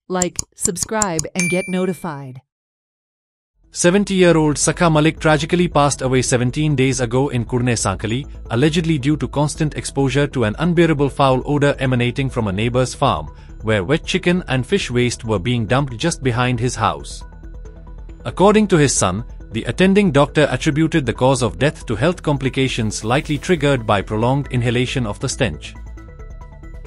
like, subscribe and get notified. 70-year-old Sakha Malik tragically passed away 17 days ago in Kurne Sankali, allegedly due to constant exposure to an unbearable foul odor emanating from a neighbor's farm, where wet chicken and fish waste were being dumped just behind his house. According to his son, the attending doctor attributed the cause of death to health complications likely triggered by prolonged inhalation of the stench.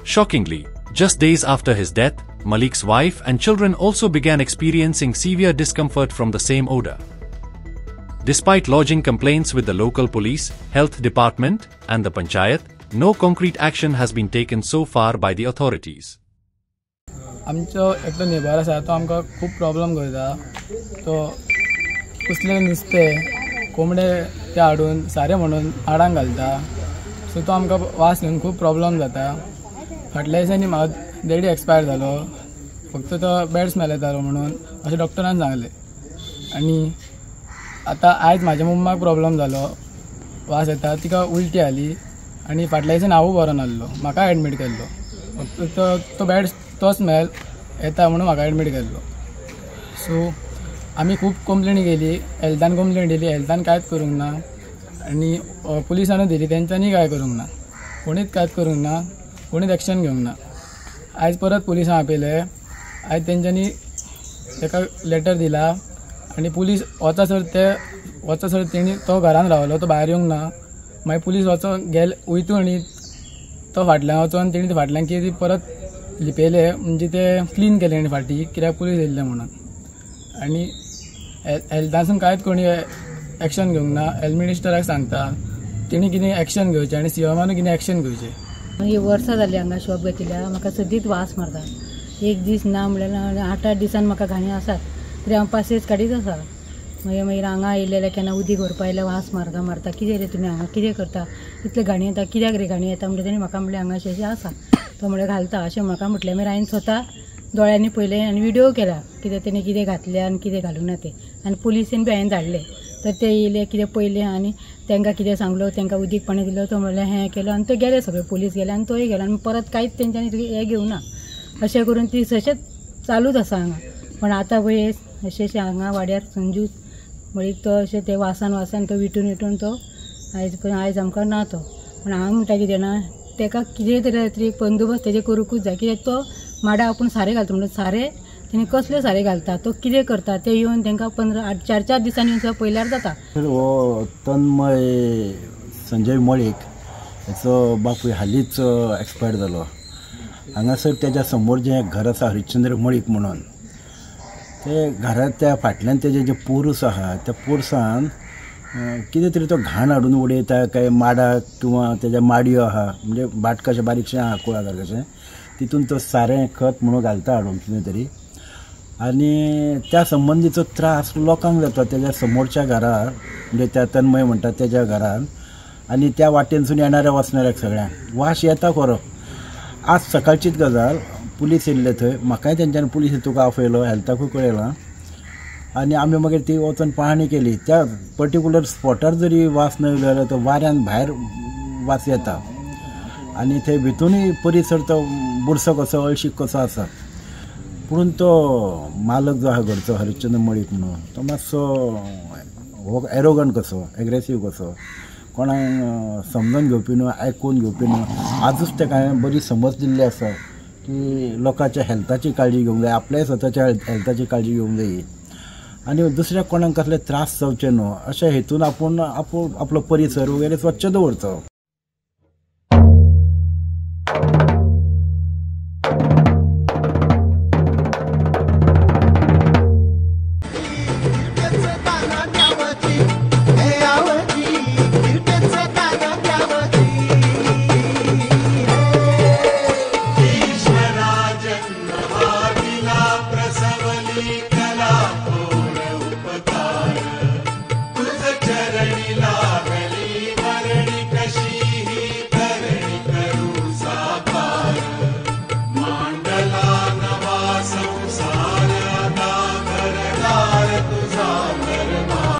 Shockingly, just days after his death, Malik's wife and children also began experiencing severe discomfort from the same odor. Despite lodging complaints with the local police, health department, and the panchayat, no concrete action has been taken so far by the authorities. आमचो एकटो neighbour आसा तो आमकां खूब problem करता. तो कसले नुस्तें कोंबडे ते हाडून सारें म्हणून आडांक घालता. सो तो आमकां वास घेवन खूब प्रॉब्लेम जाता. फाटल्या दिसांनी म्हाका डॅडी एक्सपायर जालो. फक्त तो बॅड स्मेल येतालो म्हणून अशें डॉक्टरान सांगलें. आनी आतां आयज म्हाज्या मम्माक प्रॉब्लेम जालो. वास येता, तिका उलटी आली आनी फाटल्या दिसांनी हांवूय बरो नासलो. म्हाका एडमीट केल्लो. फक्त तो बॅड तो स्मेल येता म्हणून म्हाका एडमीट केल्लो. सो आमी खूब कंप्लेन केली, हेल्थान कंप्लेन दिली, हेल्थान कांयच करूंक ना. आनी पुलिसांनी दिली, तेंच्यांनी काय करूंक ना. कोणीच कांयच करूंक ना, कोणीच एक्शन घेवंक ना. आयज परत पुलिसां आपयले. आयज तेंच्यांनी ताका लेटर दिला आनी पुलीस वचसर तेणी तो घरान रावलो, तो भायर येवंक ना. मागीर पुलीस गेले वयतू आनी तो फाटल्यान वचोन तेणी फाटल्यान कितें परत लिपयले, म्हणजे ते क्लीन केले आनी फाटी कित्याक पुलीस येयल्ले म्हणून. आनी हेल्थासून कांयच कोणी एक्शन घेवंक ना. हेल्थ मिनिस्टराक सांगता तेणी कितें एक्शन घेवचें आनी सीएमानूय कितें एक्शन घेवचें. ही वर्सां जाली हांगा शॉप घेतिल्या. म्हाका सदींच वास मारता. एक दीस ना म्हणल्यार 8-8 दिसान म्हाका घाणी आसात. तरी हांव पासेस काडीत आसा. मागीर हांगा येयलेले केन्ना उदीक व्हरपा येयल्या वास मारता. कितें रे तुमी हांगा कितें करता, इतले घाणी येता, कित्याक रे घाणी येता म्हणटा. तेणी म्हाका म्हणलें हांगा अशें आसा. तो म्हणल्यार घालता अशें म्हाका म्हटलें. मागीर हांवें स्वता दोळ्यांनी पळयलें आनी व्हिडिओ केला कितें तेणी कितें घातलें आनी कितें घालूं ना तें. आनी पुलिसेन बी हांवें धाडलें. तर ते येयले, कितें पळयलें आनी तांकां कितें सांगलो, तांकां उदीक पाणी दिलो. तो म्हणलें हें केलो आनी ते गेले सगळे. पुलीस गेले आनी तोय गेलो. आनी परत कांयच तेंच्यांनी हें घेवं ना. अशें करून ती तशेंच चालूच आसा हांगा. पण आतां पळय अशें हांगा वाड्यार संजू मळीक तो अशें ते वासान तो विटून तो आयज आमकां ना तो. पण हांव म्हणटा कितें ना, ताका कितें तरी बंदोबस्त तेजे करूंकूच जाय. कित्याक तो माडा आपूण सारें घालता म्हणून सारें तेणी कसलें सारें घालता, तो कितें करता ते येवन तांकां 4-4 दिसांनी येवन सुद्दां पयल्यार जाता. हो तन्मय संजय मळीक हेचो बापूय हालींच एक्सपायर जालो. हांगासर तेज्या समोर जें घर आसा हरिश्चंद्र मळीक म्हणून, ते घरांत त्या फाटल्यान तेजे जे पोरस आहा त्या पोरसान कितें तरी तो घाण हाडून उडयता काय माडाक किंवा तेज्या माडयो आहा, म्हणजे बाट कशें बारीकशें आहा कुळागर कशें, तितून तो सारें खत म्हणून घालता हाडून कितें तरी. आनी त्या संबंधीचो त्रास लोकांक जाता तेज्या समोरच्या घरार, म्हणजे त्या तन्मय म्हणटा तेज्या घरान आनी त्या वाटेनसून येणाऱ्या वचणाऱ्याक सगळ्यांक वास येता खरो. आज सकाळचीच गजाल, पुलीस येयल्ले थंय. म्हाकाय तेंच्यांनी पुलीस तुका आपयलो, हेल्थाकूय कळयलां. आनी आमी मागीर ती वचून पाहणी केली. त्या पर्टिक्युलर स्पॉटार जरी वास न्हय जाल्यार तो वाऱ्यान भायर वास येता. आनी थंय भितूनय परिसर तो बुरसो कसो अळशीक कसो आसा. पूण तो मालक जो आहा घरचो हरिश्चंद्र मळीक म्हणून, तो मातसो एरोगंट कसो, एग्रेसीव कसो, कोणाक समजून घेवपी न्हू, आयकून घेवपी न्हू. आजूच ताका हांवें बरी समज दिल्ली आसा की लोकांच्या हेल्थाची काळजी घेवंक जाय, आपल्याय स्वताच्या हेल्थाची काळजी घेवंक जाय आनी दुसऱ्या कोणाक कसले त्रास जावचे न्हू, अशे हेतून आपूण आपलो परिसर वगैरे स्वच्छ दवरचो.